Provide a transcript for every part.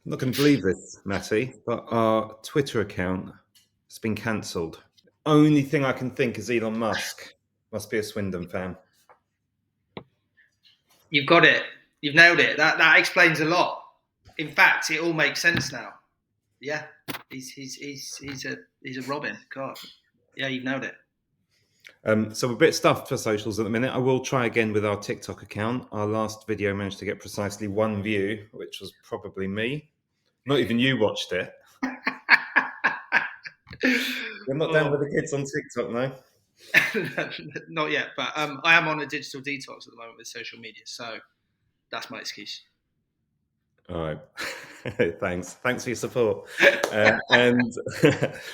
I'm not going to believe this, Matty, but our Twitter account has been cancelled. Only thing I can think is Elon Musk. Must be a Swindon fan. You've got it. You've nailed it. That explains a lot. In fact, it all makes sense now. Yeah, he's a Robin. God, yeah, you've nailed it. So we're a bit stuffed for socials at the minute. I will try again with our TikTok account. Our last video managed to get precisely 1 view, which was probably me. Not even you watched it. You're not down with the kids on TikTok, no? Not yet, but I am on a digital detox at the moment with social media, so that's my excuse. All right. Thanks for your support. And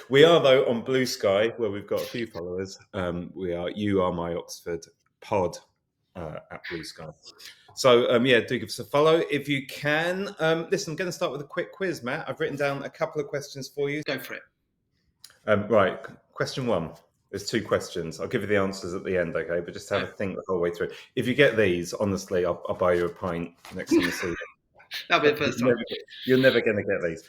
we are, though, on Blue Sky, where we've got a few followers. You are my Oxford pod at Blue Sky. So do give us a follow if you can. Listen, I'm going to start with a quick quiz, Matt. I've written down a couple of questions for you. Go for it. Right, question 1. There's 2 questions. I'll give you the answers at the end, okay? But just have a think the whole way through. If you get these, honestly, I'll buy you a pint next time I see you. That'll be the first time. You're never going to get these.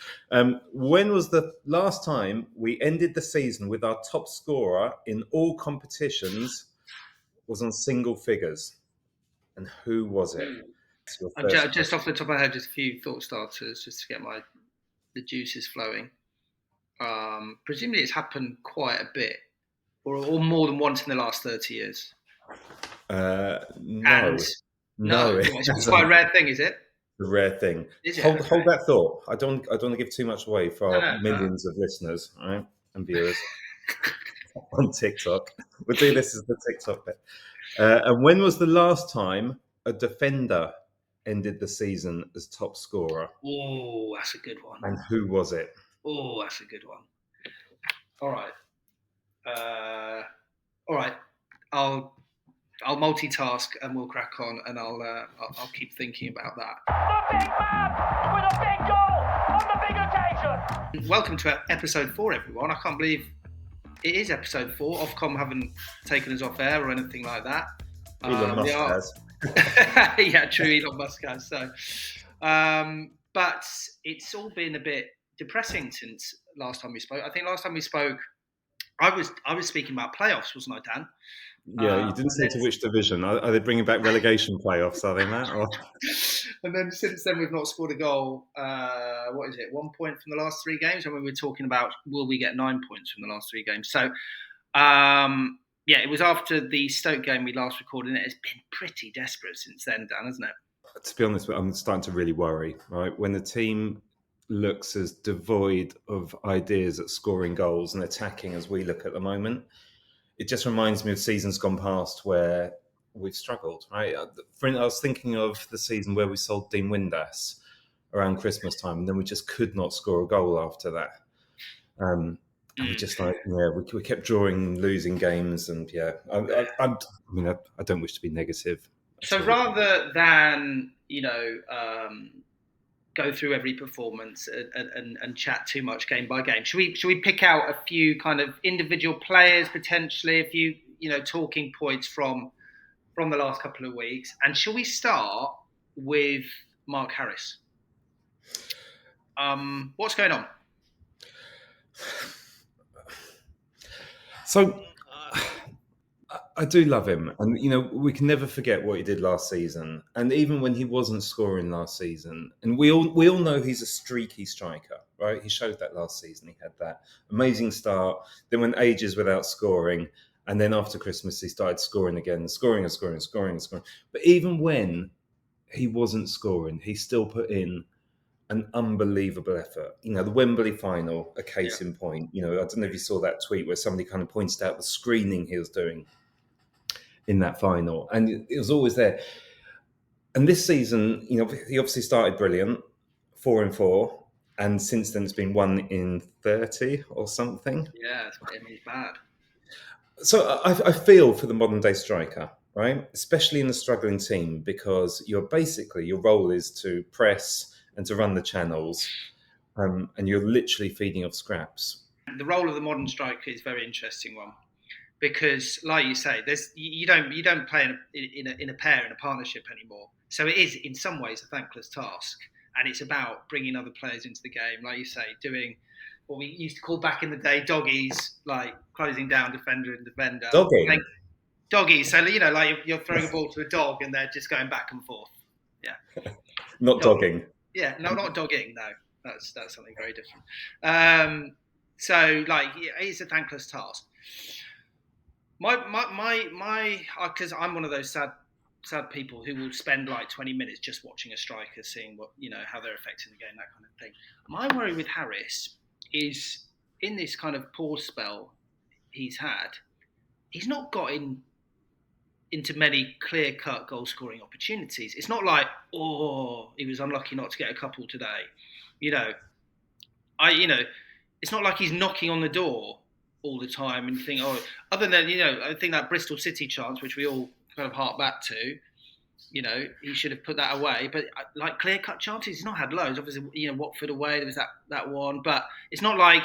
When was the last time we ended the season with our top scorer in all competitions was on single figures? And who was it? Just off the top of my head, just a few thought starters, just to get the juices flowing. Presumably it's happened quite a bit, or more than once in the last 30 years. No. It's quite a rare thing, is it? A rare thing. Hold that thought. I don't want to give too much away for our millions of listeners, right, and viewers on TikTok. We'll do this as the TikTok bit. And when was the last time a defender ended the season as top scorer? Oh, that's a good one. And who was it? Oh, that's a good one. All right. I'll multitask and we'll crack on, and I'll keep thinking about that. The big man with a big goal on the big occasion. Welcome to episode 4, everyone. I can't believe it is episode 4. Ofcom haven't taken us off air or anything like that. Elon Musk has. Yeah, true. Elon Musk has. So, but it's all been a bit depressing since last time we spoke. I think last time we spoke, I was speaking about playoffs, wasn't I, Dan? Yeah, you didn't say to which division. Are they bringing back relegation playoffs? Are they, Matt? Or? And then since then, we've not scored a goal. 1 point from the last 3 games? And we were talking about, will we get 9 points from the last 3 games? So, it was after the Stoke game we last recorded, and it has been pretty desperate since then, Dan, hasn't it? To be honest, I'm starting to really worry, right? When the team looks as devoid of ideas at scoring goals and attacking as we look at the moment, it just reminds me of seasons gone past where we've struggled, right? I was thinking of the season where we sold Dean Windass around Christmas time, and then we just could not score a goal after that. We just we kept drawing losing games, and I don't wish to be negative. So rather than go through every performance and chat too much game by game, should we pick out a few kind of individual players, potentially a few talking points from the last couple of weeks, and shall we start with Mark Harris? What's going on? So I do love him, and we can never forget what he did last season, and even when he wasn't scoring last season, and we all know he's a streaky striker, right? He showed that last season. He had that amazing start, then went ages without scoring, and then after Christmas he started scoring again, scoring. But even when he wasn't scoring, he still put in an unbelievable effort. The Wembley final, a case in point. I don't know if you saw that tweet where somebody kind of pointed out the screening he was doing in that final, and it was always there. And this season, he obviously started brilliant, 4 in 4, and since then it's been 1 in 30 or something. Yeah, it's bad. So I feel for the modern day striker, right? Especially in the struggling team, because your role is to press and to run the channels, and you're literally feeding off scraps. The role of the modern striker is a very interesting one, because, like you say, you don't play in a pair, in a partnership anymore. So it is in some ways a thankless task, and it's about bringing other players into the game, like you say, doing what we used to call back in the day doggies, like closing down defender and defender. Dogging. Like, doggies. So like you're throwing a ball to a dog and they're just going back and forth. Yeah. Not dogging. Yeah, no, not dogging. No, that's something very different. So like it's a thankless task. My, because I'm one of those sad people who will spend like 20 minutes just watching a striker, seeing what how they're affecting the game, that kind of thing. My worry with Harris is in this kind of poor spell he's had, he's not got into many clear-cut goal-scoring opportunities. It's not like, he was unlucky not to get a couple today. It's not like he's knocking on the door all the time and you think, other than, I think that Bristol City chance, which we all kind of hark back to, he should have put that away. But like clear-cut chances, he's not had loads. Obviously, Watford away, there was that one. But it's not like,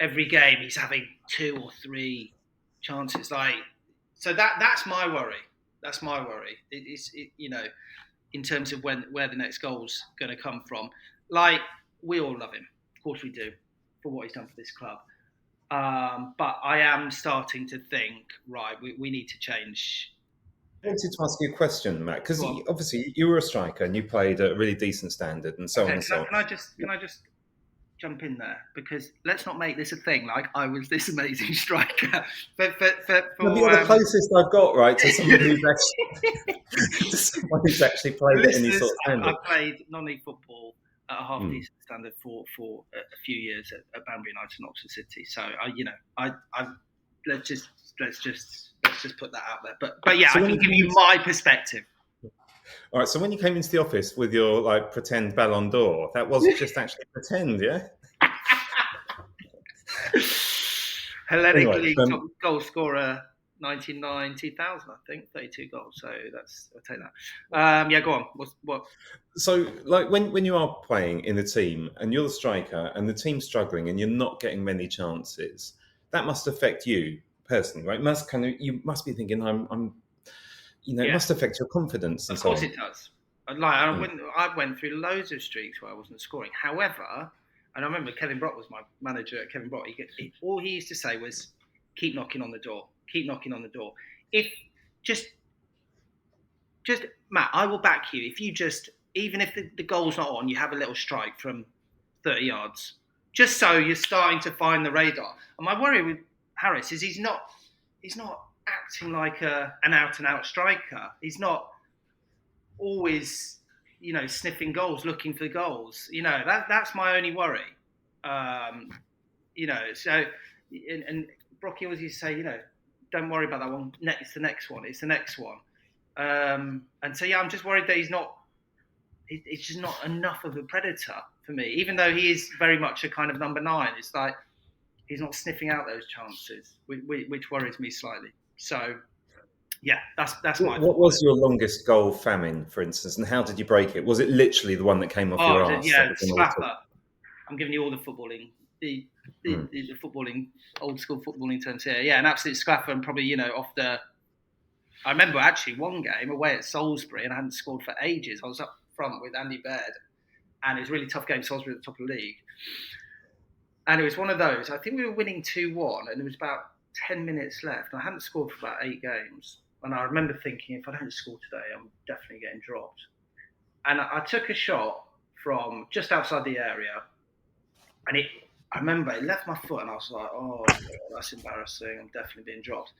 every game he's having 2 or 3 chances. So that's my worry. That's my worry. It's in terms of where the next goal's going to come from. Like, we all love him. Of course we do, for what he's done for this club. But I am starting to think, right, we need to change. I wanted to ask you a question, Matt, because obviously you were a striker and you played at a really decent standard and so on and so on. Can I just jump in there? Because let's not make this a thing like I was this amazing striker. You're the closest I've got, right, to someone who's actually played at any sort of standard. I played non-league football at a half decent standard for a few years at Banbury United and Oxford City. So let's just put that out there. But yeah, so I can give you my perspective. All right. So when you came into the office with your pretend Ballon d'Or, that wasn't just actually pretend, yeah? Hellenic League top goal scorer 99, 2000, I think, 32 goals. So I'll take that. Yeah, go on. What? So, like, when you are playing in the team and you're the striker and the team's struggling and you're not getting many chances, that must affect you personally, right? You must be thinking, it must affect your confidence. Of course, it does. I went through loads of streaks where I wasn't scoring. However, and I remember Kevin Brock was my manager at Kevin Brock. All he used to say was, "Keep knocking on the door. Keep knocking on the door. If just Matt, I will back you. If you even if the goal's not on, you have a little strike from 30 yards, just so you're starting to find the radar." And my worry with Harris is he's not acting like an out-and-out striker. He's not always, sniffing goals, looking for goals. That's my only worry. So, and Brocky always used to say, don't worry about that one. It's the next one. It's the next one. And so, yeah, I'm just worried that he's just not enough of a predator for me, even though he is very much a kind of number 9. It's like he's not sniffing out those chances, which worries me slightly. So, yeah, that's my. What was your longest goal famine, for instance, and how did you break it? Was it literally the one that came off your arse? Yeah, slapper. I'm giving you all the footballing, the footballing, old school footballing terms here. Yeah, an absolute sclapper, and probably off the. I remember actually one game away at Salisbury, and I hadn't scored for ages. I was up front with Andy Baird, and it was a really tough game. Salisbury at the top of the league, and it was one of those. I think we were winning 2-1, and there was about 10 minutes left. I hadn't scored for about 8 games. And I remember thinking, if I don't score today, I'm definitely getting dropped. And I took a shot from just outside the area. And I remember it left my foot and I was like, oh, God, that's embarrassing. I'm definitely being dropped.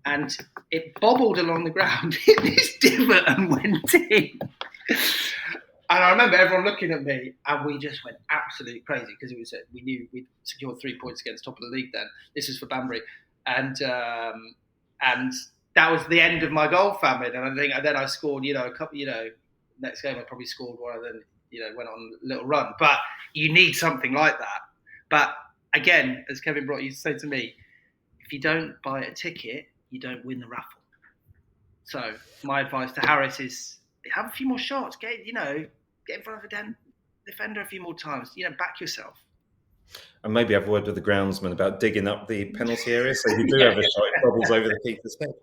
And it bobbled along the ground, hit this divot and went in. And I remember everyone looking at me and we just went absolutely crazy because we knew we'd secured 3 points against top of the league then. This was for Banbury. And that was the end of my goal famine. And I think then I scored, a couple, next game I probably scored one and then, went on a little run. But you need something like that. But again, as Kevin Brock used to say to me, if you don't buy a ticket, you don't win the raffle. So my advice to Harris is have a few more shots, get in front of a defender a few more times, back yourself. And maybe have a word with the groundsman about digging up the penalty area so you do have a shot, it bubbles over the keeper's head.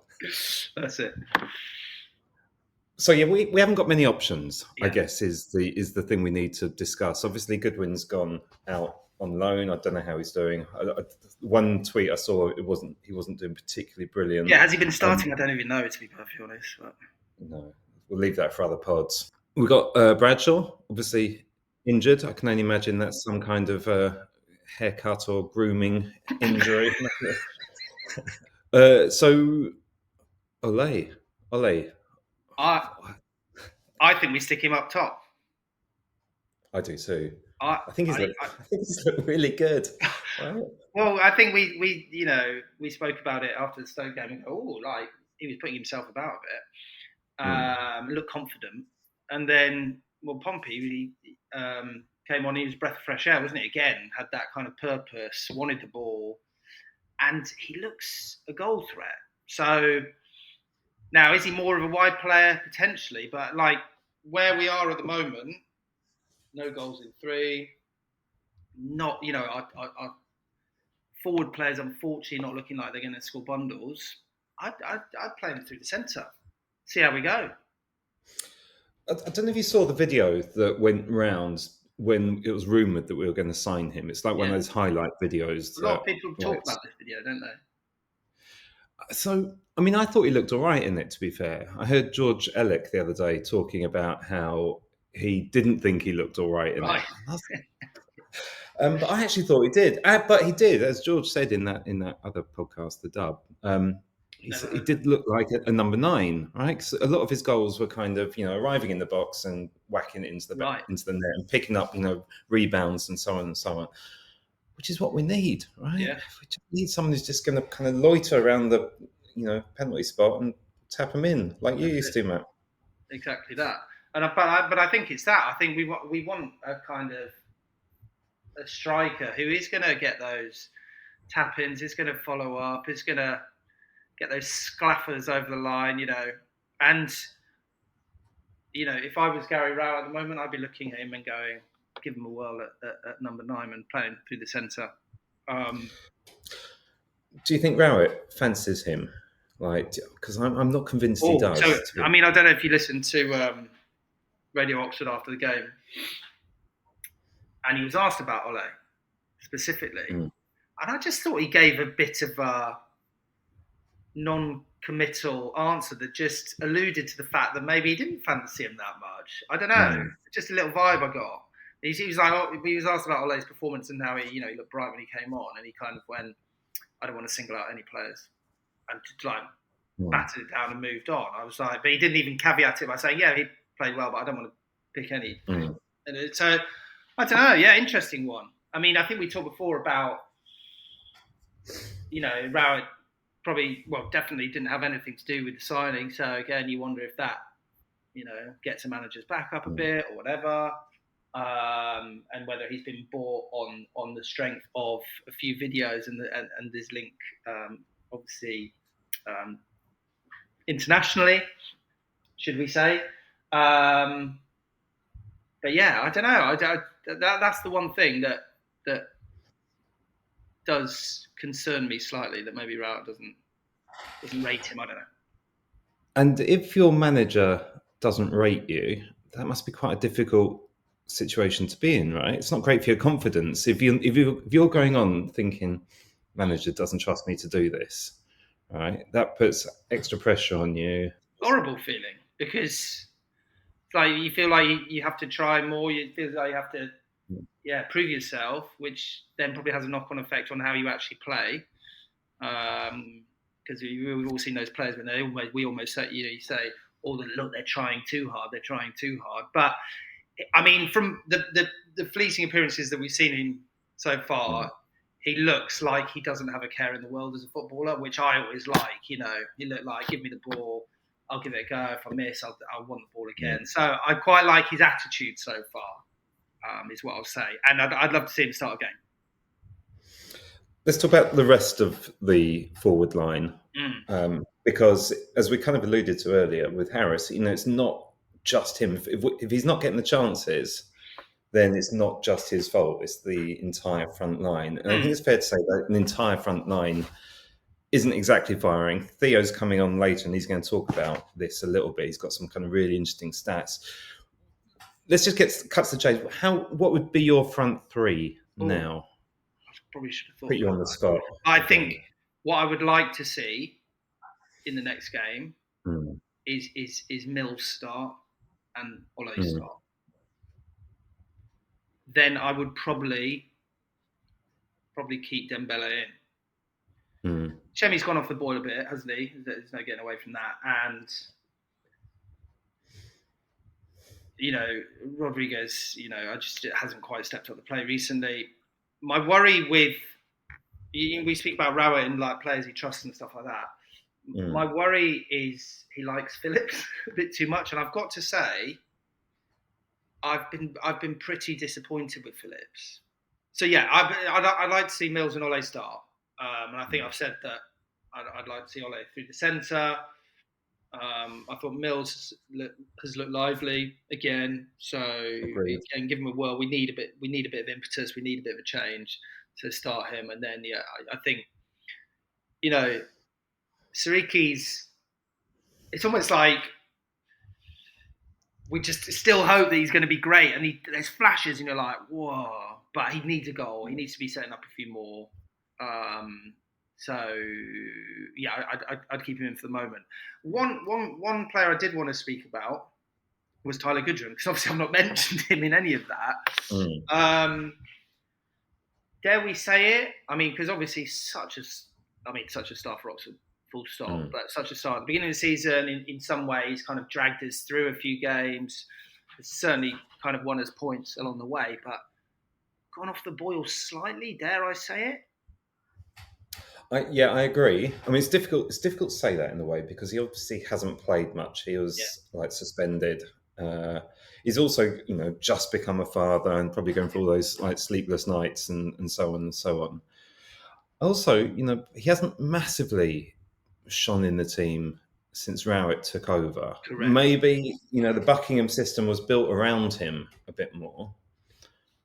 That's it. So yeah, we haven't got many options. I Yeah. guess is the thing we need to discuss. Obviously, Goodwin's gone out on loan. I don't know how he's doing. One tweet I saw, he wasn't doing particularly brilliant. Yeah, has he been starting? I don't even know, to be perfectly honest. But... No, we'll leave that for other pods. We've got Bradshaw, obviously injured. I can only imagine that's some kind of haircut or grooming injury. So, Ole. I think we stick him up top. I do too. I think he's looked really good. Right? Well, I think we spoke about it after the Stoke game. And like he was putting himself about a bit. Looked confident, and then Pompey came on. He was a breath of fresh air, wasn't he? Again, had that kind of purpose, wanted the ball, and he looks a goal threat. So now, is he more of a wide player potentially? But like where we are at the moment, no goals in 3. Not, our forward players, unfortunately, not looking like they're going to score bundles. I'd play them through the centre. See how we go. I don't know if you saw the video that went round when it was rumoured that we were going to sign him. It's like one of those highlight videos. A lot of people talk about this video, don't they? So, I mean, I thought he looked all right in it, to be fair. I heard George Ellick the other day talking about how he didn't think he looked all right in it. But I actually thought he did. But he did, as George said in that other podcast, The Dub. He did look like a number 9, right? 'Cause a lot of his goals were kind of, arriving in the box and whacking it into the net and picking up, rebounds and so on and so on, which is what we need, right? Yeah. We just need someone who's just going to kind of loiter around the, penalty spot and tap them in like you used to, Matt. Exactly that. But I think it's that. I think we want a kind of a striker who is going to get those tap-ins, is going to follow up, is going to get those sclaffers over the line, And, if I was Gary Rowett at the moment, I'd be looking at him and going, give him a whirl at number 9 and playing through the centre. Do you think Rowett fancies him? Like, because I'm not convinced he does. So, I mean, I don't know if you listened to Radio Oxford after the game, and he was asked about Ole specifically, and I just thought he gave a bit of a non-committal answer that just alluded to the fact that maybe he didn't fancy him that much. I don't know, just a little vibe I got. He was like, he was asked about Ole's performance and how he looked bright when he came on, and he kind of went, I don't want to single out any players, and battered it down and moved on. I was like, but he didn't even caveat it by saying, yeah, he played well, but I don't want to pick any. And so, I don't know. Yeah, interesting one. I mean, I think we talked before about, Rowett definitely didn't have anything to do with the signing. So again, you wonder if that, gets the managers back up a bit or whatever, and whether he's been bought on the strength of a few videos and his link, obviously, internationally, should we say? But yeah, I don't know. That's the one thing that does concern me slightly, that maybe Rowett doesn't rate him. I don't know. And if your manager doesn't rate you, that must be quite a difficult situation to be in, right? It's not great for your confidence if you're going on thinking, manager doesn't trust me to do this, right? That puts extra pressure on you. Horrible feeling, because it's like you feel like you have to try more. You feel like you have to, prove yourself, which then probably has a knock-on effect on how you actually play. Because we've all seen those players when we almost say, you say, they're trying too hard. But I mean, from the fleeting appearances that we've seen him so far, he looks like he doesn't have a care in the world as a footballer, which I always like. He looked like, give me the ball, I'll give it a go. If I miss, I'll want the ball again. So I quite like his attitude so far, is what I'll say. And I'd love to see him start a game. Let's talk about the rest of the forward line, because as we kind of alluded to earlier with Harris, it's not just him. If he's not getting the chances, then it's not just his fault. It's the entire front line. And I think it's fair to say that an entire front line isn't exactly firing. Theo's coming on later, and he's going to talk about this a little bit. He's got some kind of really interesting stats. Let's just cut to the chase. What would be your front three now? I probably should have thought Put you about on the that. spot. I think what I would like to see in the next game is Mills start and Ole start. Then I would probably keep Dembele in. Shemi's gone off the boil a bit, hasn't he? There's no getting away from that. And Rodriguez, it hasn't quite stepped up the play recently. My worry with we speak about Rowett and like players he trusts and stuff like that. My worry is he likes Phillips a bit too much, and I've got to say, I've been pretty disappointed with Phillips. So yeah, I'd like to see Mills and Ole start, and I think I've said that I'd like to see Ole through the centre. I thought Mills has looked lively again, so again, give him a whirl. We need a bit of impetus. We need a bit of a change to start him, and then I think Siriki's. It's almost like we just still hope that he's going to be great, and there's flashes, and you're like, whoa, but he needs a goal. He needs to be setting up a few more. So yeah, I'd keep him in for the moment. One player I did want to speak about was Tyler Goodrum, because obviously I've not mentioned him in any of that. Dare we say it? I mean, because obviously such a star for Oxford, full stop. But such a star at the beginning of the season, in some ways, kind of dragged us through a few games. It's certainly kind of won us points along the way, but gone off the boil slightly. Dare I say it? I agree. I mean, it's difficult to say that in a way, because he obviously hasn't played much. He was suspended. He's also, just become a father and probably going through all those sleepless nights and so on and so on. Also, he hasn't massively shone in the team since Rowett took over. Correct. Maybe, the Buckingham system was built around him a bit more.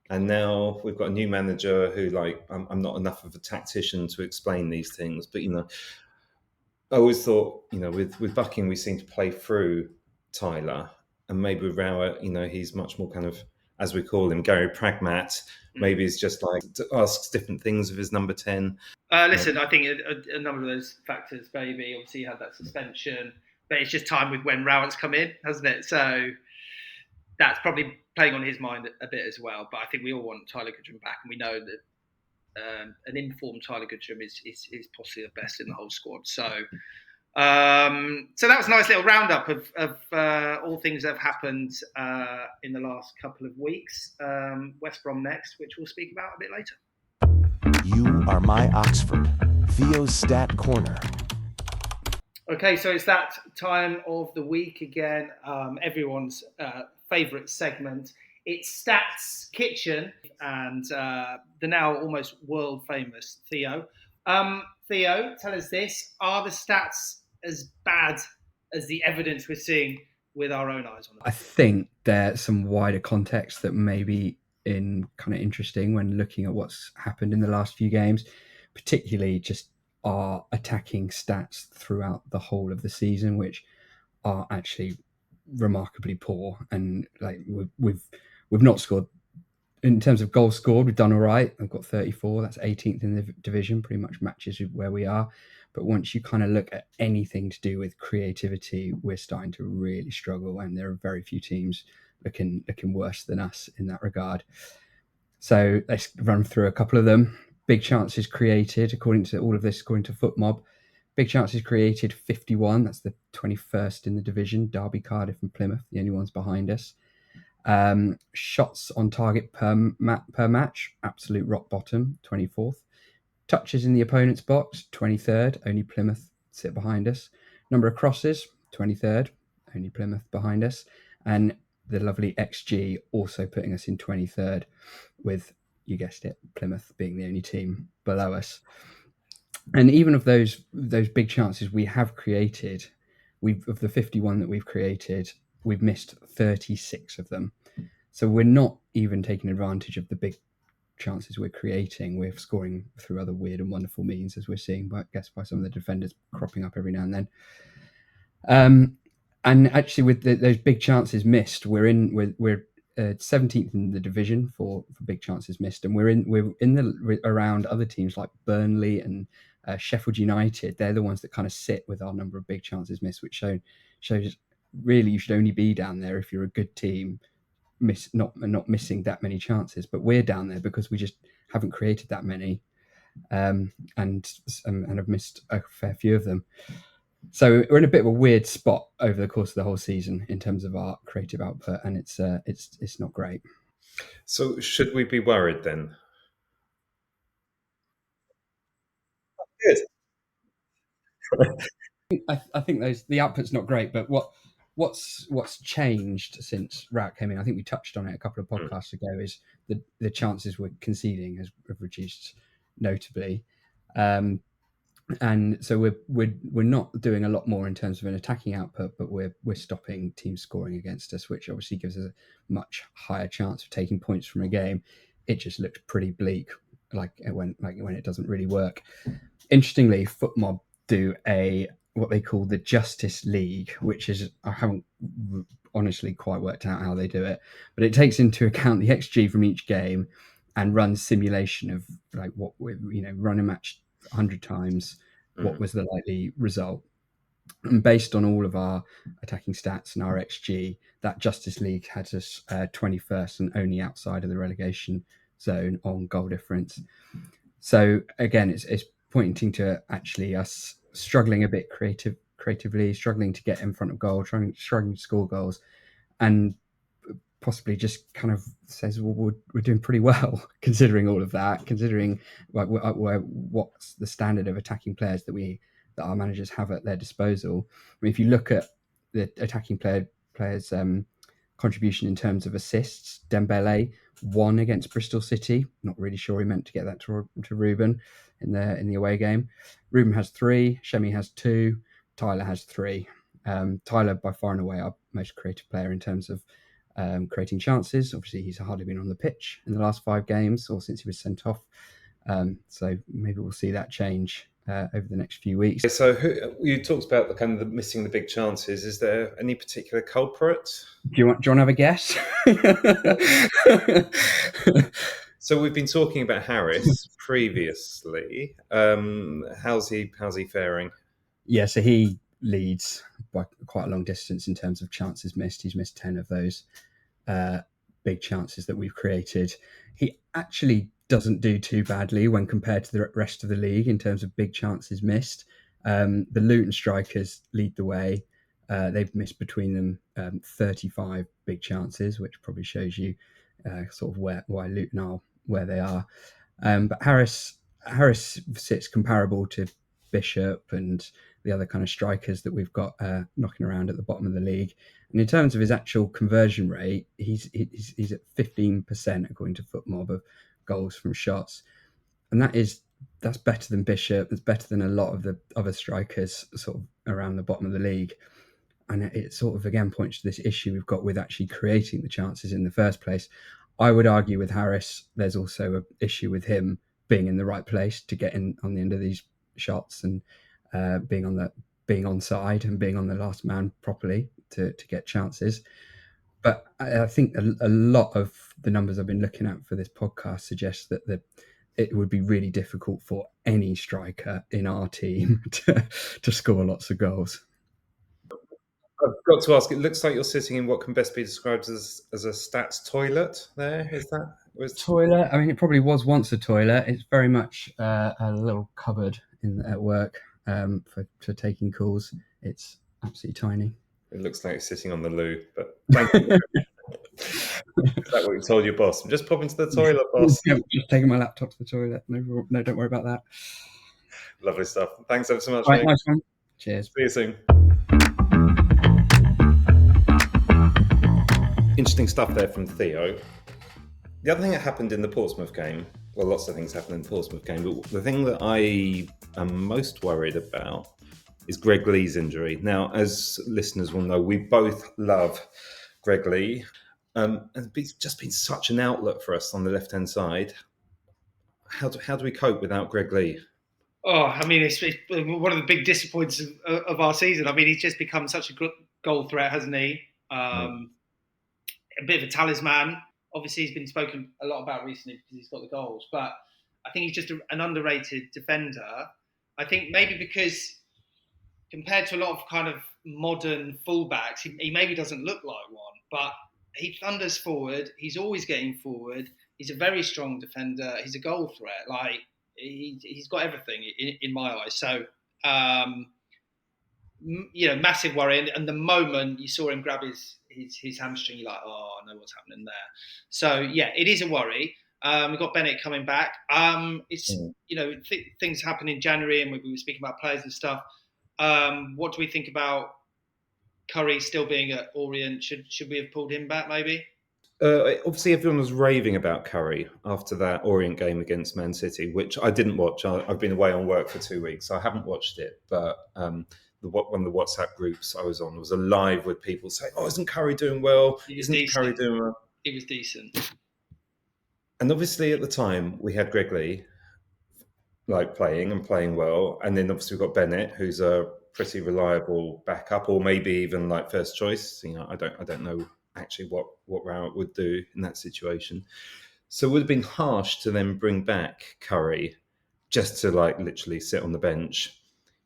And now we've got a new manager who, I'm not enough of a tactician to explain these things. But, I always thought, with Buckingham, we seem to play through Tyler. And maybe with Rowett, he's much more kind of, as we call him, Gary Pragmat. Maybe he's just asks different things of his number 10. Listen, I think a number of those factors, maybe. Obviously, you had that suspension. But it's just time with when Rowett's come in, hasn't it? So that's probably playing on his mind a bit as well. But I think we all want Tyler Goodrum back, and we know that an informed Tyler Goodrum is possibly the best in the whole squad. So that was a nice little roundup of all things that have happened in the last couple of weeks. West Brom next, which we'll speak about a bit later. You are my Oxford. Theo's Stat Corner. Okay, so it's that time of the week again. Everyone's favourite segment. It's Stats Kitchen and the now almost world famous Theo. Theo, tell us this: are the stats as bad as the evidence we're seeing with our own eyes on them? I think there's some wider context that may be kind of interesting when looking at what's happened in the last few games, particularly just our attacking stats throughout the whole of the season, which are actually remarkably poor. And we've not scored in terms of goals scored. We've done all right. I've got 34. That's 18th in the division. Pretty much matches where we are. But once you kind of look at anything to do with creativity, we're starting to really struggle, and there are very few teams looking worse than us in that regard. So let's run through a couple of them. Big chances created, according to FootMob. Big chances created, 51. That's the 21st in the division. Derby, Cardiff and Plymouth, the only ones behind us. Shots on target per match, absolute rock bottom, 24th. Touches in the opponent's box, 23rd. Only Plymouth sit behind us. Number of crosses, 23rd. Only Plymouth behind us. And the lovely XG also putting us in 23rd, with, you guessed it, Plymouth being the only team below us. And even of those big chances we have created, of the 51 that we've created, we've missed 36 of them. So we're not even taking advantage of the big chances we're creating, we're scoring through other weird and wonderful means, as we're seeing, by some of the defenders cropping up every now and then. And actually, with those big chances missed, we're 17th in the division for big chances missed, and we're around other teams like Burnley and Sheffield United. They're the ones that kind of sit with our number of big chances missed, which shows really you should only be down there if you're a good team, not missing that many chances. But we're down there because we just haven't created that many, and have missed a fair few of them. So we're in a bit of a weird spot over the course of the whole season in terms of our creative output, and it's not great. So should we be worried then? Good. I think the output's not great, but what's changed since Rat came in? I think we touched on it a couple of podcasts ago. Is the chances we're conceding have reduced notably. And so we're not doing a lot more in terms of an attacking output, but we're stopping teams scoring against us, which obviously gives us a much higher chance of taking points from a game. It just looks pretty bleak, like when it doesn't really work. Interestingly, FootMob do what they call the Justice League, which is, I haven't honestly quite worked out how they do it, but it takes into account the XG from each game and runs simulation of like what run a match 100 times, what was the likely result. And based on all of our attacking stats and our XG, that Justice League had us 21st and only outside of the relegation zone on goal difference. So again, it's pointing to actually us struggling a bit creatively, struggling to get in front of goal, struggling to score goals, and possibly just kind of says, well, we're doing pretty well considering all of that, considering like what's the standard of attacking players that our managers have at their disposal. I mean, if you look at the attacking players' contribution in terms of assists, Dembele 1 against Bristol City. Not really sure he meant to get that to Ruben in the away game. Ruben has 3, Shemi has 2, Tyler has 3. Tyler by far and away our most creative player in terms of creating chances. Obviously, he's hardly been on the pitch in the last 5 games or since he was sent off. So maybe we'll see that change over the next few weeks. So you talked about the missing the big chances. Is there any particular culprit? Do you want to have a guess? So we've been talking about Harris previously. How's he faring? Yeah, so he leads by quite a long distance in terms of chances missed. He's missed 10 of those big chances that we've created. He actually doesn't do too badly when compared to the rest of the league in terms of big chances missed. The Luton strikers lead the way. They've missed between them 35 big chances, which probably shows you sort of why Luton are where they are. But Harris sits comparable to Bishop and the other kind of strikers that we've got knocking around at the bottom of the league. And in terms of his actual conversion rate, he's at 15% according to FootMob of goals from shots, and that's better than Bishop. It's better than a lot of the other strikers sort of around the bottom of the league. And it sort of again points to this issue we've got with actually creating the chances in the first place. I would argue with Harris, there's also an issue with him being in the right place to get in on the end of these shots and being onside and being on the last man properly to get chances. But I think a lot of the numbers I've been looking at for this podcast suggest that it would be really difficult for any striker in our team to score lots of goals. I've got to ask, it looks like you're sitting in what can best be described as a stats toilet there. Is that? Toilet? I mean, it probably was once a toilet. It's very much a little cupboard at work for taking calls. It's absolutely tiny. It looks like it's sitting on the loo, but thank you. Is that what you told your boss? I'm just popping to the toilet, boss. Just taking my laptop to the toilet. No, don't worry about that. Lovely stuff. Thanks ever so much, Right, mate. nice one. Cheers. See you soon. Interesting stuff there from Theo. The other thing that happened in the Portsmouth game, well, lots of things happened in the Portsmouth game, but the thing that I am most worried about is Greg Lee's injury. Now, as listeners will know, we both love Greg Lee. And it's just been such an outlet for us on the left-hand side. how do we cope without Greg Lee? Oh, I mean, it's one of the big disappointments of our season. I mean, he's just become such a goal threat, hasn't he? A bit of a talisman. Obviously, he's been spoken a lot about recently because he's got the goals, but I think he's just an underrated defender. I think maybe because compared to a lot of kind of modern fullbacks, he maybe doesn't look like one, but he thunders forward. He's always getting forward. He's a very strong defender. He's a goal threat. Like he's got everything in my eyes. So massive worry. And the moment you saw him grab his hamstring, you're like, oh, I know what's happening there. So yeah, it is a worry. We've got Bennett coming back. Things happen in January, and we were speaking about players and stuff. What do we think about Curry still being at Orient? Should we have pulled him back maybe? Obviously, everyone was raving about Curry after that Orient game against Man City, which I didn't watch. I've been away on work for 2 weeks, so I haven't watched it. But one of the WhatsApp groups I was on was alive with people saying, "Oh, isn't Curry doing well? Isn't Curry doing well?" He was decent. And obviously, at the time, we had Greg Lee playing well, and then obviously we've got Bennett, who's a pretty reliable backup, or maybe even like first choice. I don't know actually what Rowett would do in that situation. So it would have been harsh to then bring back Curry just to literally sit on the bench,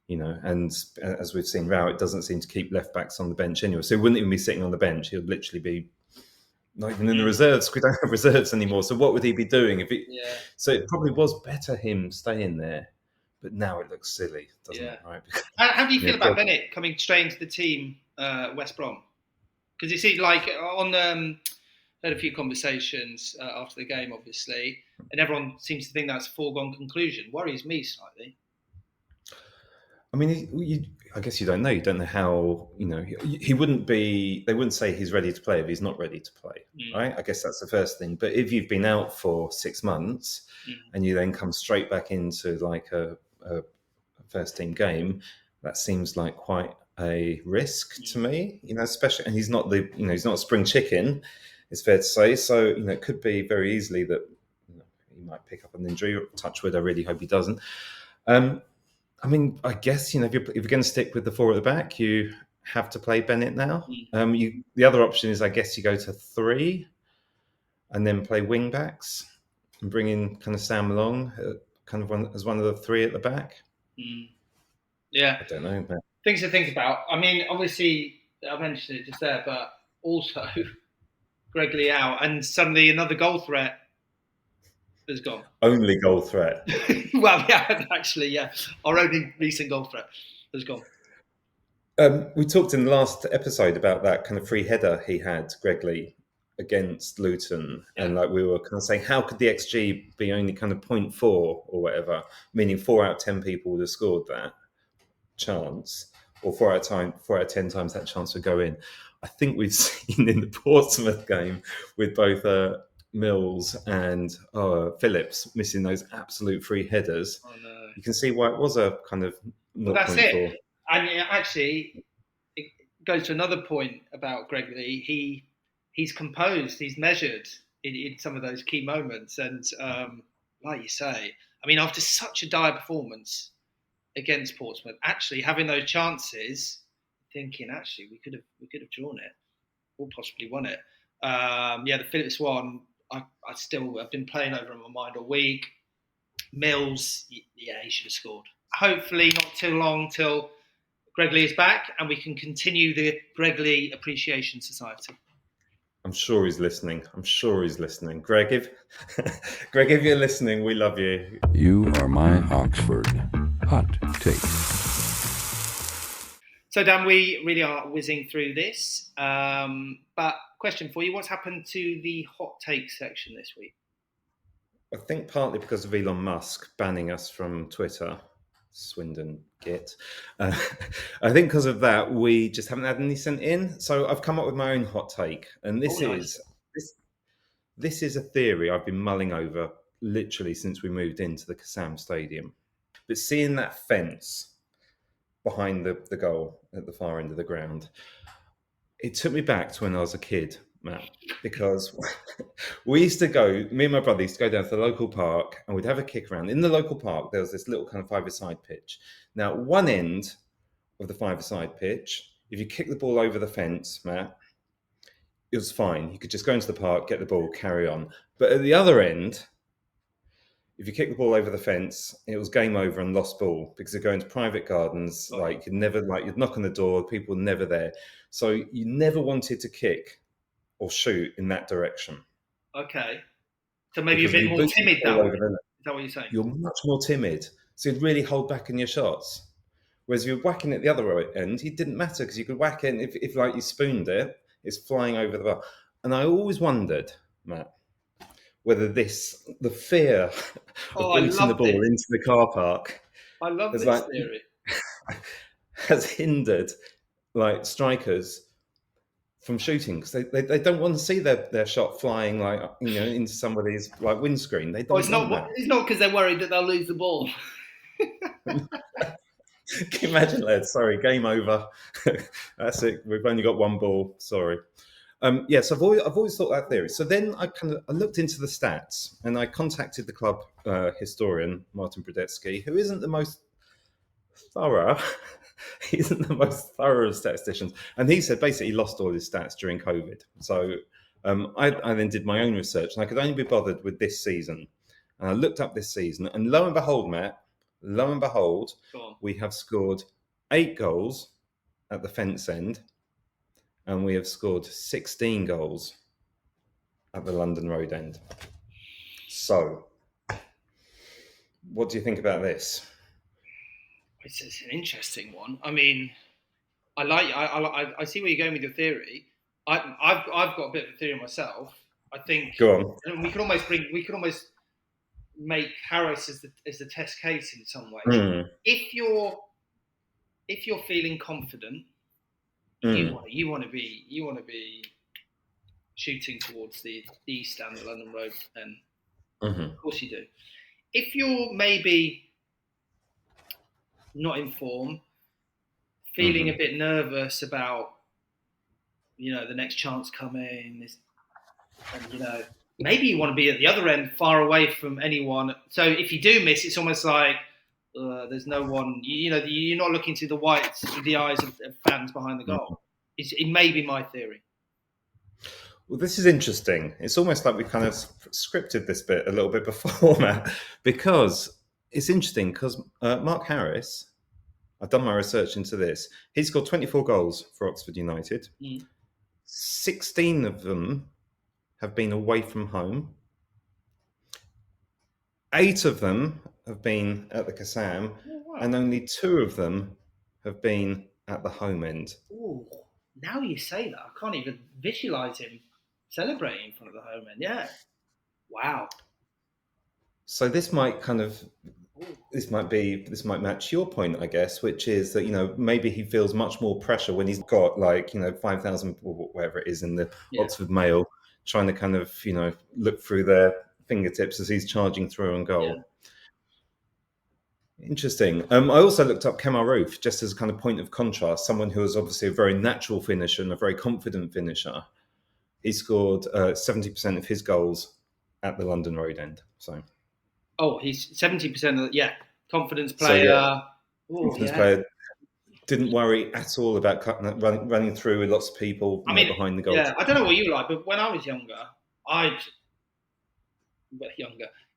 and as we've seen, Rowett doesn't seem to keep left backs on the bench anyway. So he wouldn't even be sitting on the bench. He would literally be not even in the reserves. We don't have reserves anymore. So what would he be doing? So it probably was better him staying there. But now it looks silly, doesn't it? Right? How do you feel about Bennett coming straight into the team, West Brom? Because it seemed like had a few conversations after the game, obviously, and everyone seems to think that's a foregone conclusion. Worries me slightly. I mean, I guess you don't know. You don't know how, he wouldn't be, they wouldn't say he's ready to play if he's not ready to play, right? I guess that's the first thing. But if you've been out for 6 months and you then come straight back into a first team game, that seems like quite a risk to me, especially, and he's not he's not a spring chicken, it's fair to say. So, it could be very easily that he might pick up an injury. Touch wood, I really hope he doesn't. I guess, if you're going to stick with the four at the back, you have to play Bennett now. The other option is, I guess, you go to 3 and then play wing backs and bring in kind of Sam Long as one of the 3 at the back. Yeah. I don't know. Things to think about. I mean, obviously, I mentioned it just there, but also Greg Lee out, and suddenly another goal threat has gone. Only goal threat. Well, yeah, actually, yeah. Our only recent goal threat has gone. We talked in the last episode about that kind of free header he had, Greg Lee, against Luton. Yeah. And we were kind of saying, how could the XG be only kind of 0.4 or whatever? Meaning 4 out of 10 people would have scored that chance, or 4 out of 10 times that chance would go in. I think we've seen in the Portsmouth game with both Mills and Phillips missing those absolute free headers. Oh, no. You can see why it was a kind of 0.4. Well, that's it. And actually, it goes to another point about Greg Lee. He's composed, he's measured in some of those key moments. And like you say, I mean, after such a dire performance against Portsmouth, actually having those chances, thinking actually we could have drawn it or possibly won it. The Phillips one, I've been playing over in my mind all week. Mills, he should have scored. Hopefully not too long till Greg Lee is back and we can continue the Greg Lee Appreciation Society. I'm sure he's listening. Greg, if you're listening, we love you. You are my Oxford hot take. So, Dan, we really are whizzing through this. But question for you, what's happened to the hot take section this week? I think partly because of Elon Musk banning us from Twitter. Swindon git. I think because of that, we just haven't had any sent in. So I've come up with my own hot take. And this is a theory I've been mulling over literally since we moved into the Kassam Stadium. But seeing that fence behind the goal at the far end of the ground, it took me back to when I was a kid Matt, because we used to go, me and my brother used to go down to the local park and we'd have a kick around. In the local park, there was this little kind of five-a-side pitch. Now, at one end of the five-a-side pitch, if you kick the ball over the fence, Matt, it was fine. You could just go into the park, get the ball, carry on. But at the other end, if you kick the ball over the fence, it was game over and lost ball because you go into private gardens. Like you'd knock on the door, people were never there. So you never wanted to kick or shoot in that direction. Okay. So maybe Because a bit you more boost the timid ball that way. over the net. Is that what you're saying? You're much more timid. So you'd really hold back in your shots. Whereas if you're whacking at the other end, it didn't matter because you could whack it and if like you spooned it, it's flying over the bar. And I always wondered, Matt, whether the fear of booting the ball into the car park I love this theory. has hindered like strikers from shooting because they don't want to see their shot flying like into somebody's like windscreen. They don't. It's not because they're worried that they'll lose the ball. Can you imagine, lad? Sorry, game over. That's it. We've only got one ball. Sorry. Yes, I've always thought that theory. So then I looked into the stats and I contacted the club historian Martin Brodetsky, who isn't the most thorough. He isn't the most thorough of statisticians, and he said basically he lost all his stats during COVID. So I then did my own research, and I could only be bothered with this season. And I looked up this season, and lo and behold, Matt, we have scored 8 goals at the fence end. And we have scored 16 goals at the London Road end. So, what do you think about this? It's an interesting one. I mean, I see where you're going with your theory. I've got a bit of a theory myself. I think. Go on. And we could almost make Harris as the test case in some ways. If you're feeling confident. You want to be shooting towards the east and the London Road, and of course you do. If you're maybe not in form, feeling a bit nervous about the next chance coming, and maybe you want to be at the other end, far away from anyone. So if you do miss, it's almost like. There's no one. You're not looking through the eyes of fans behind the goal. It may be my theory. Well, this is interesting. It's almost like we kind of scripted this bit a little bit before, Matt, because it's interesting. Because Mark Harris, I've done my research into this. He scored 24 goals for Oxford United. 16 of them have been away from home. 8 of them have been at the Kassam, and only 2 of them have been at the home end. Ooh, now you say that, I can't even visualise him celebrating in front of the home end. Yeah. Wow. So this might match your point, I guess, which is that maybe he feels much more pressure when he's got 5,000 or whatever it is in the Oxford Mail, trying to kind of look through their fingertips as he's charging through on goal. Yeah. Interesting. I also looked up Kemar Roof just as a kind of point of contrast, someone who is obviously a very natural finisher and a very confident finisher. He scored 70% of his goals at the London Road end. So, he's 70%. Confidence player. Confidence player. Didn't worry at all about running through with lots of people behind the goal. Yeah, I don't know what you like, but when I was younger,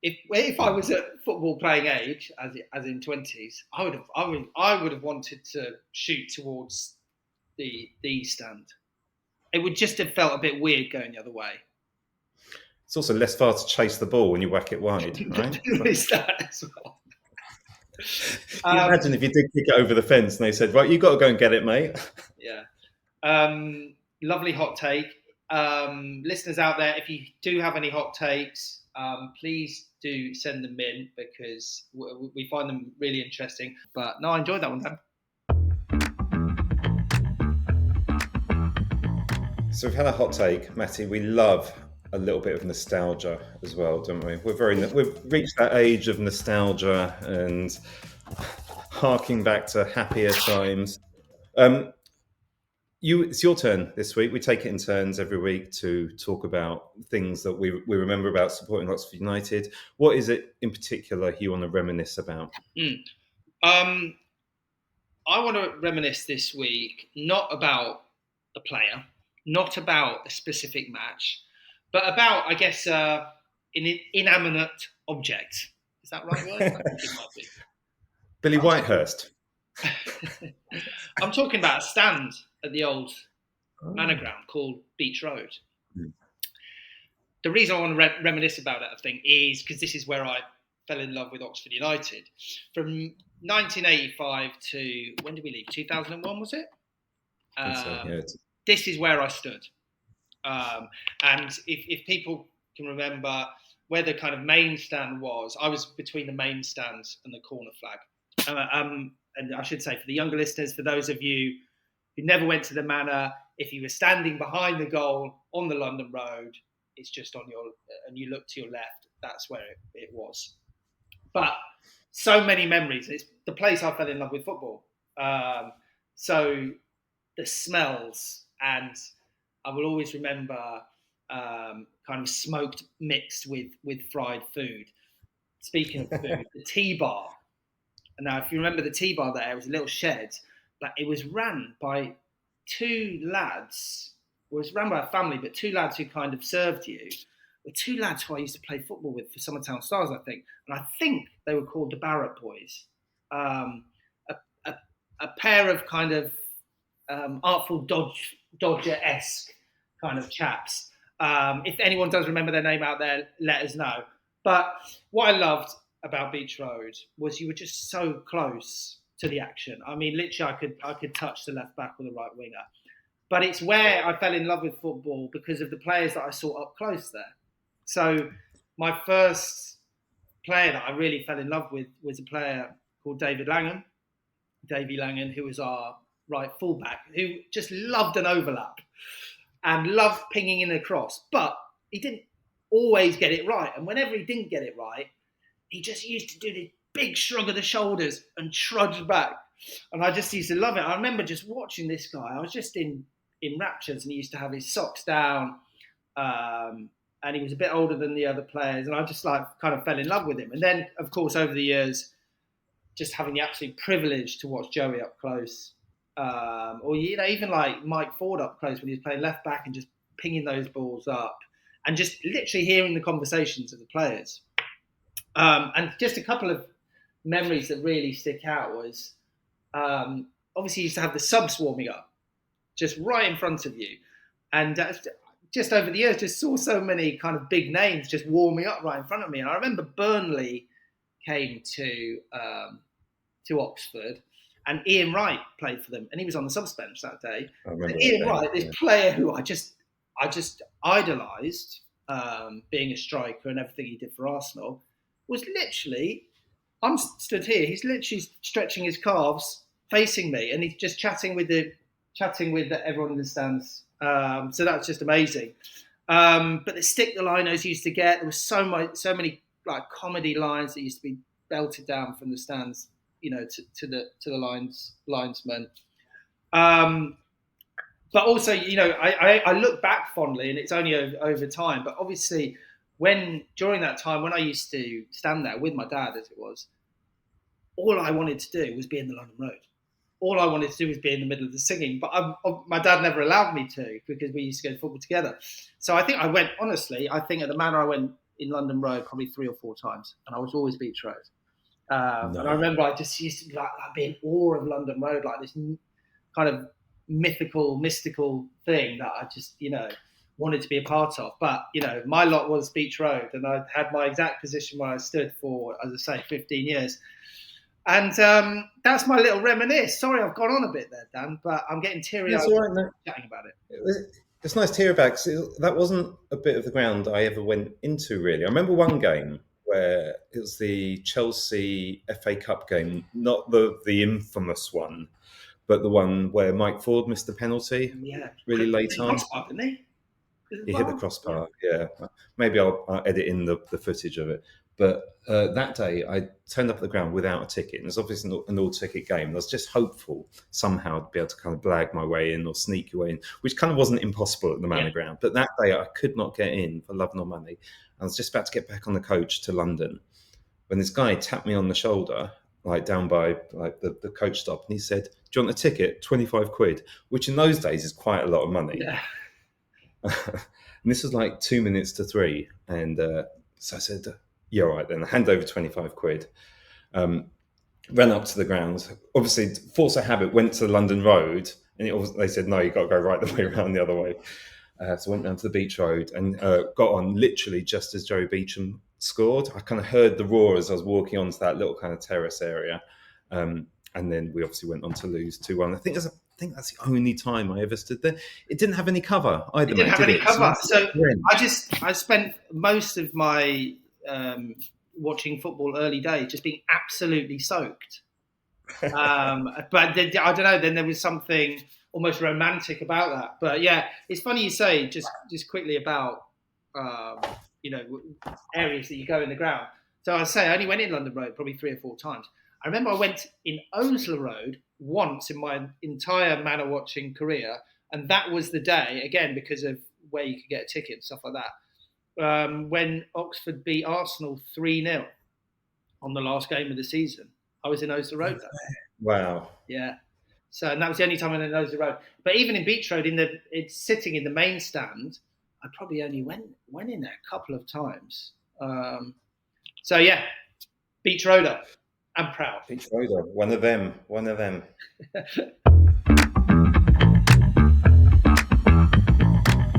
If I was at football playing age, as in 20s, I would have wanted to shoot towards the stand. It would just have felt a bit weird going the other way. It's also less far to chase the ball when you whack it wide, right? Is that as well? Can you imagine if you did kick it over the fence and they said, "Right, you got to go and get it, mate." Yeah. Lovely hot take. Listeners out there, if you do have any hot takes, please do send them in because we find them really interesting. But no, I enjoyed that one, Dan. So we've had a hot take, Matty. We love a little bit of nostalgia as well, don't we? We've reached that age of nostalgia and harking back to happier times. It's your turn this week. We take it in turns every week to talk about things that we remember about supporting Oxford United. What is it in particular you want to reminisce about? I want to reminisce this week not about a player, not about a specific match, but about, I guess, an inanimate object. Is that right word? I think it might be. Billy Whitehurst. I'm talking about a stand at the old manor ground called Beech Road. The reason I want to reminisce about it, I think, is because this is where I fell in love with Oxford United. From 1985 to, when did we leave? 2001, was it? This is where I stood. And if people can remember where the kind of main stand was, I was between the main stand and the corner flag. And I should say, for the younger listeners, for those of you who never went to the manor, if you were standing behind the goal on the London Road, it's just on your, and you look to your left, that's where it was. But so many memories. It's the place I fell in love with football. So the smells, and I will always remember kind of smoked mixed with fried food. Speaking of food, the tea bar. Now, if you remember the tea bar there, it was a little shed, but it was run by two lads. It was run by a family, but two lads who kind of served you were two lads who I used to play football with for Summertown Stars, I think. And I think they were called the Barrett Boys. A pair of kind of Artful Dodger-esque kind of chaps. If anyone does remember their name out there, let us know. But what I loved about Beech Road was you were just so close to the action. I mean, literally, I could touch the left back or the right winger. But it's where I fell in love with football because of the players that I saw up close there. So my first player that I really fell in love with was a player called Davy Langan, who was our right fullback, who just loved an overlap and loved pinging in across. But he didn't always get it right. And whenever he didn't get it right, he just used to do this big shrug of the shoulders and trudge back. And I just used to love it. I remember just watching this guy. I was just in raptures, and he used to have his socks down. And he was a bit older than the other players. And I just kind of fell in love with him. And then, of course, over the years, just having the absolute privilege to watch Joey up close. Or, even like Mike Ford up close when he was playing left back and just pinging those balls up. And just literally hearing the conversations of the players. And just a couple of memories that really stick out was, obviously you used to have the subs warming up just right in front of you. And just over the years, just saw so many kind of big names just warming up right in front of me. And I remember Burnley came to Oxford, and Ian Wright played for them, and he was on the subs bench that day. And Ian Wright, this player who I just idolised, being a striker and everything he did for Arsenal, was literally, I'm stood here, he's literally stretching his calves, facing me, and he's just chatting with everyone in the stands. So that's just amazing. But the stick the liners used to get, there was so many like comedy lines that used to be belted down from the stands, to the linesmen. But also, I look back fondly, and it's only over time. But obviously, during that time when I used to stand there with my dad, as it was, all I wanted to do was be in the London Road. All I wanted to do was be in the middle of the singing. But my dad never allowed me to, because we used to go to football together. So I think at the manor I went in London Road probably 3 or 4 times, and I was always Beech Road. And I remember I just used to be in awe of London Road, like this kind of mystical thing that I just, wanted to be a part of. But, my lot was Beech Road, and I had my exact position where I stood for, as I say, 15 years. And that's my little reminisce. Sorry, I've gone on a bit there, Dan, but I'm getting teary-eyed chatting about it. It's nice to hear about, because that wasn't a bit of the ground I ever went into, really. I remember one game where it was the Chelsea FA Cup game, not the infamous one, but the one where Mike Ford missed the penalty really late on. Didn't he? He hit the crossbar. Yeah, maybe I'll edit in the footage of it. But that day, I turned up at the ground without a ticket. And it was obviously an all-ticket game. And I was just hopeful somehow to be able to kind of blag my way in or sneak your way in, which kind of wasn't impossible at the Manor Ground. But that day, I could not get in for love nor money. I was just about to get back on the coach to London when this guy tapped me on the shoulder, like down by like the coach stop, and he said, "Do you want a ticket? 25 quid," which in those days is quite a lot of money. Yeah. And this was like 2 minutes to 3. And so I said, "Yeah, all right then." I hand over 25 quid. Ran up to the ground. Obviously, force of habit, went to the London Road, and they said, "No, you've got to go right the way around the other way." So I went down to the Beech Road and got on literally just as Joe Beecham scored. I kind of heard the roar as I was walking onto that little kind of terrace area. And then we obviously went on to lose 2-1. I think that's the only time I ever stood there. It didn't have any cover either. It didn't have any cover. So nice. I spent most of my watching football early days just being absolutely soaked. But then, I don't know. Then there was something almost romantic about that. But yeah, it's funny you say just quickly about areas that you go in the ground. So I say I only went in London Road probably 3 or 4 times. I remember I went in Osler Road once in my entire Manor watching career, and that was the day again because of where you could get a ticket and stuff like that. When Oxford beat Arsenal 3-0 on the last game of the season, I was in Osler Road that day. Wow. Yeah. So and that was the only time I went in Osler Road. But even in Beech Road, it's sitting in the main stand, I probably only went in there a couple of times. So yeah, Beech Roader. I'm proud. Beech Roader, one of them.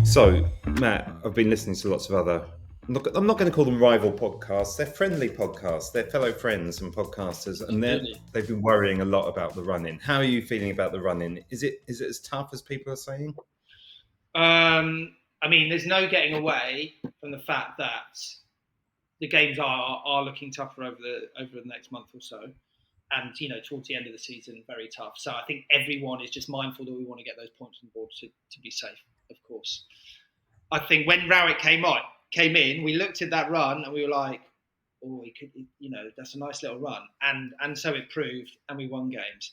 So, Matt, I've been listening to lots of other, I'm not going to call them rival podcasts. They're friendly podcasts. They're fellow friends and podcasters, and they've been worrying a lot about the run-in. How are you feeling about the run-in? Is it as tough as people are saying? I mean, there's no getting away from the fact that the games are looking tougher over the next month or so, and towards the end of the season, very tough. So I think everyone is just mindful that we want to get those points on board to be safe, of course. I think when Rowett came in, we looked at that run and we were like, "Oh, he could, that's a nice little run," and so it proved, and we won games.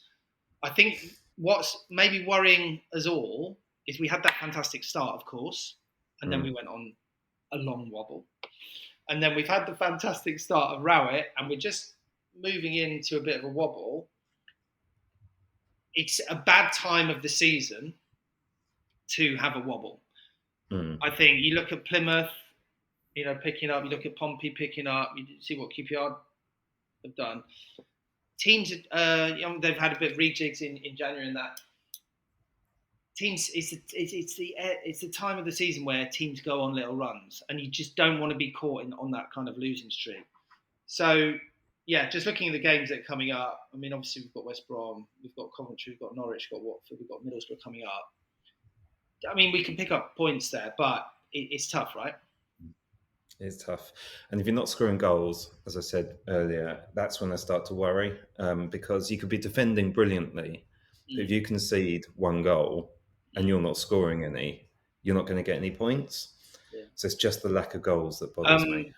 I think what's maybe worrying us all is we had that fantastic start, of course, and then we went on a long wobble. And then we've had the fantastic start of Rowett, and we're just moving into a bit of a wobble. It's a bad time of the season to have a wobble. I think you look at Plymouth, picking up. You look at Pompey picking up. You see what QPR have done. Teams, they've had a bit of rejigs in January and that. Teams, it's the time of the season where teams go on little runs, and you just don't want to be caught on that kind of losing streak. So, yeah, just looking at the games that are coming up. I mean, obviously we've got West Brom, we've got Coventry, we've got Norwich, we've got Watford, we've got Middlesbrough coming up. I mean, we can pick up points there, but it's tough, right? It's tough. And if you're not scoring goals, as I said earlier, that's when I start to worry, because you could be defending brilliantly. But if you concede 1 goal and you're not scoring any, you're not going to get any points. Yeah. So it's just the lack of goals that bothers me.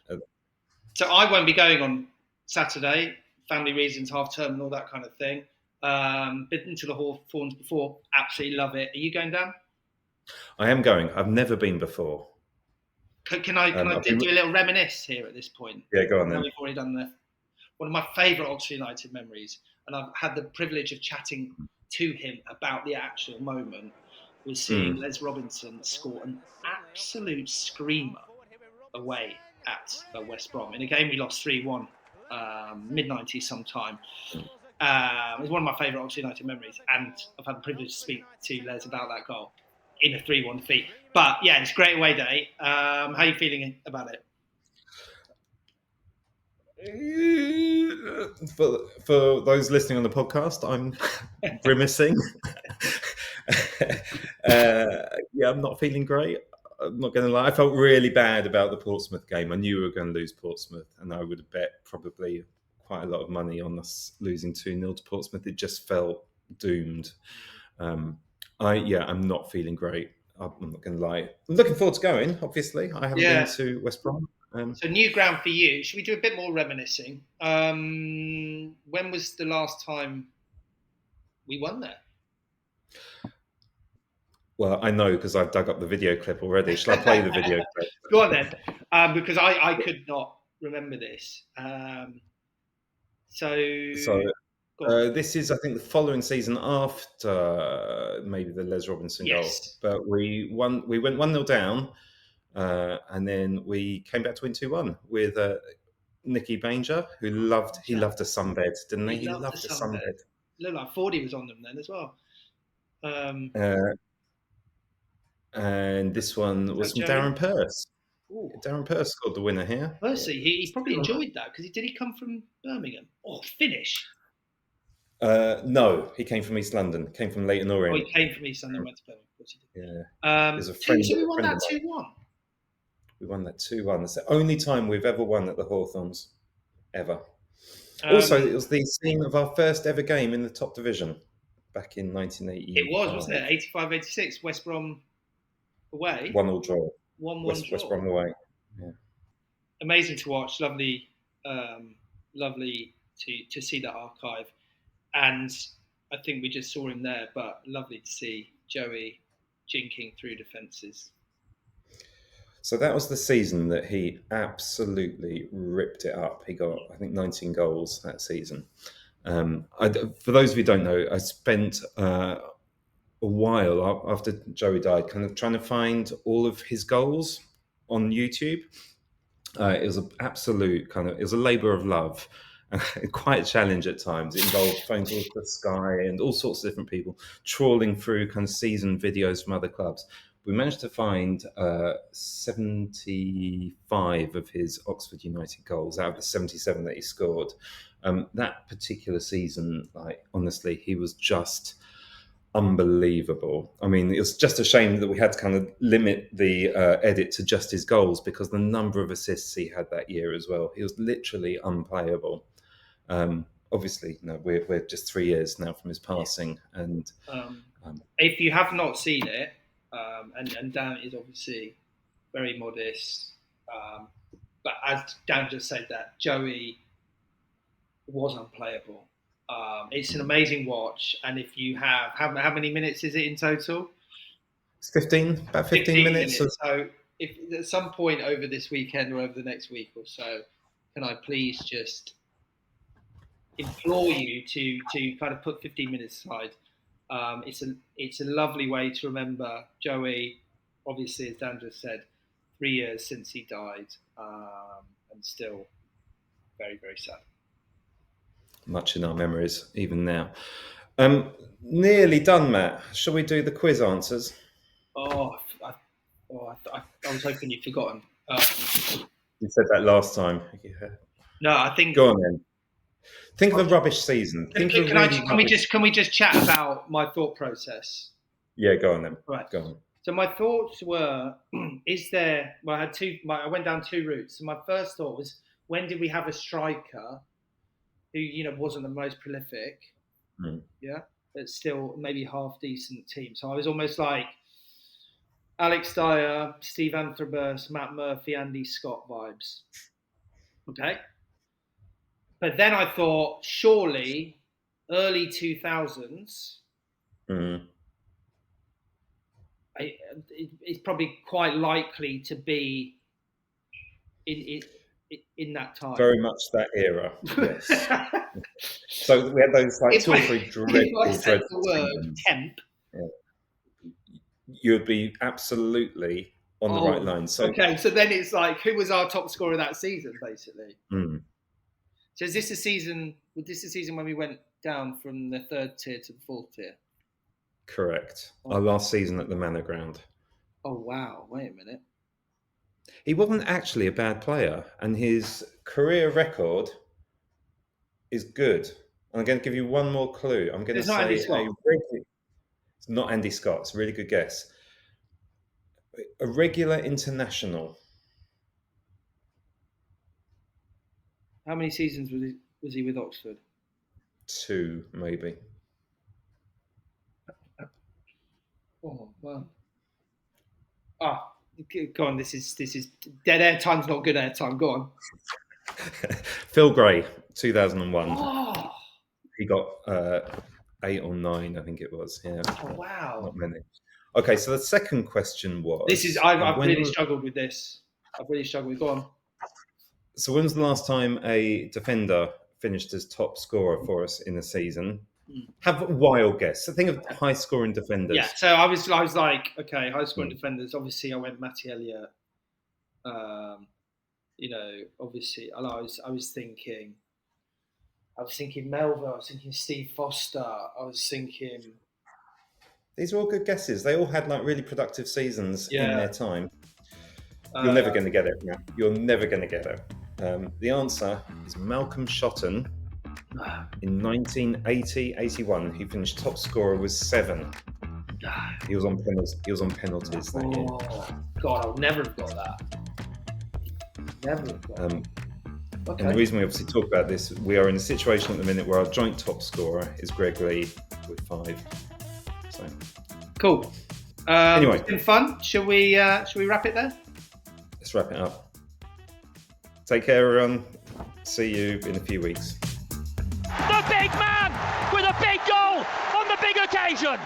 So I won't be going on Saturday, family reasons, half term and all that kind of thing. Been to the Hawthorns before, absolutely love it. Are you going down? I am going. I've never been before. Can I do a little reminisce here at this point? Yeah, go on then. We've already done one of my favourite Oxford United memories, and I've had the privilege of chatting to him about the actual moment, was seeing Les Robinson score an absolute screamer away at West Brom in a game we lost 3-1, mid-90s sometime. It was one of my favourite Oxford United memories, and I've had the privilege to speak to Les about that goal in a 3-1 defeat. But yeah, it's a great away day. How are you feeling about it? For those listening on the podcast, I'm grimacing. I'm not feeling great. I'm not going to lie. I felt really bad about the Portsmouth game. I knew we were going to lose Portsmouth, and I would have bet probably quite a lot of money on us losing 2-0 to Portsmouth. It just felt doomed. I'm not feeling great. I'm not going to lie. I'm looking forward to going. Obviously, I haven't Yeah. been to West Brom. So new ground for you. Should we do a bit more reminiscing? When was the last time we won there? Well, I know because I've dug up the video clip already. Shall I play the video clip? Go on then, because I could not remember this. So go on. This is, I think, the following season after maybe the Les Robinson goal. Yes. But we won. We went 1-0 down, and then we came back to win 2-1 with Nicky Banger, who loved a sunbed, didn't he? He loved a sunbed. Looked like 40 was on them then as well. And this one was from Joey? Darren Purse. Ooh. Darren Purse scored the winner here. Percy, he probably enjoyed that because did he come from Birmingham? Oh, Finnish. No, he came from East London. Came from Leighton Orient. Oh, he came from East London, went to Birmingham. Of course he did. Yeah. There's a friend. So we won that of mine. 2-1. We won that 2-1. That's the only time we've ever won at the Hawthorns, ever. Also, it was the scene of our first ever game in the top division back in 1980. It was, wasn't it? 85-86, West Brom away. 1-1 draw. 1-1 draw. West Brom away. Yeah. Amazing to watch. Lovely, lovely to see that archive. And I think we just saw him there, but lovely to see Joey jinking through defences. So that was the season that he absolutely ripped it up. He got, I think, 19 goals that season. For those of you who don't know, I spent a while after Joey died kind of trying to find all of his goals on YouTube. It was an absolute it was a labour of love. Quite a challenge at times. It involved phone calls to Sky and all sorts of different people trawling through kind of season videos from other clubs. We managed to find 75 of his Oxford United goals out of the 77 that he scored. That particular season, honestly, he was just unbelievable. I mean, it was just a shame that we had to kind of limit the edit to just his goals because the number of assists he had that year as well. He was literally unplayable. Obviously, we're just 3 years now from his passing. And if you have not seen it, and Dan is obviously very modest, but as Dan just said that, Joey was unplayable. It's an amazing watch, and if you have, how many minutes is it in total? It's 15 minutes. So if at some point over this weekend or over the next week or so, can I please just implore you to kind of put 15 minutes aside? It's a lovely way to remember Joey. Obviously, as Dan just said, 3 years since he died, and still very, very sad. Much in our memories, even now. Nearly done, Matt. Shall we do the quiz answers? I was hoping you'd forgotten. You said that last time. Yeah. No, I think. Go on then. Think of a rubbish season. Can we just chat about my thought process? Yeah, go on then. Right. Go on. So my thoughts were: I went down two routes. So my first thought was, when did we have a striker who wasn't the most prolific? Yeah, but still maybe half decent team. So I was almost like Alex Dyer, Steve Anthropos, Matt Murphy, Andy Scott vibes. Okay. But then I thought, surely, early 2000s, it's probably quite likely to be in that time. Very much that era, yes. So we had those two or three dreadful. If I said the word temp, you'd be absolutely on the right line. So okay, so then it's like, who was our top scorer that season, basically? So is this a season? Was this a season when we went down from the third tier to the fourth tier? Correct. Our last season at the Manor Ground. Oh wow! Wait a minute. He wasn't actually a bad player, and his career record is good. I'm going to give you one more clue. I'm going to say it's not Andy Scott. It's a really good guess. A regular international. How many seasons was he with Oxford? 2, maybe. Oh wow! Oh, go on. This is dead air time's not good air time. Go on. Phil Gray, 2001. Oh, He got 8 or 9, I think it was. Yeah. wow. Not many. Okay, so the second question was... I've really struggled with this. Go on. So when was the last time a defender finished as top scorer for us in a season? Have a wild guess. So think of high-scoring defenders. Yeah, so I was like, okay, high-scoring defenders. Obviously, I went Matty Elliott. Obviously, and I was thinking Melville. I was thinking Steve Foster. I was thinking. These are all good guesses. They all had like really productive seasons in their time. You're never going to get it. Yeah. You're never going to get it. The answer is Malcolm Shotton. In 1980-81, he finished top scorer with 7. He was on penalties that year. God, I'll never have got that. Never have got that. Okay. And the reason we obviously talk about this, we are in a situation at the minute where our joint top scorer is Greg Lee with 5. So cool. Anyway, it's been fun. Shall we wrap it there? Let's wrap it up. Take care, everyone. See you in a few weeks. The big man with a big goal on the big occasion.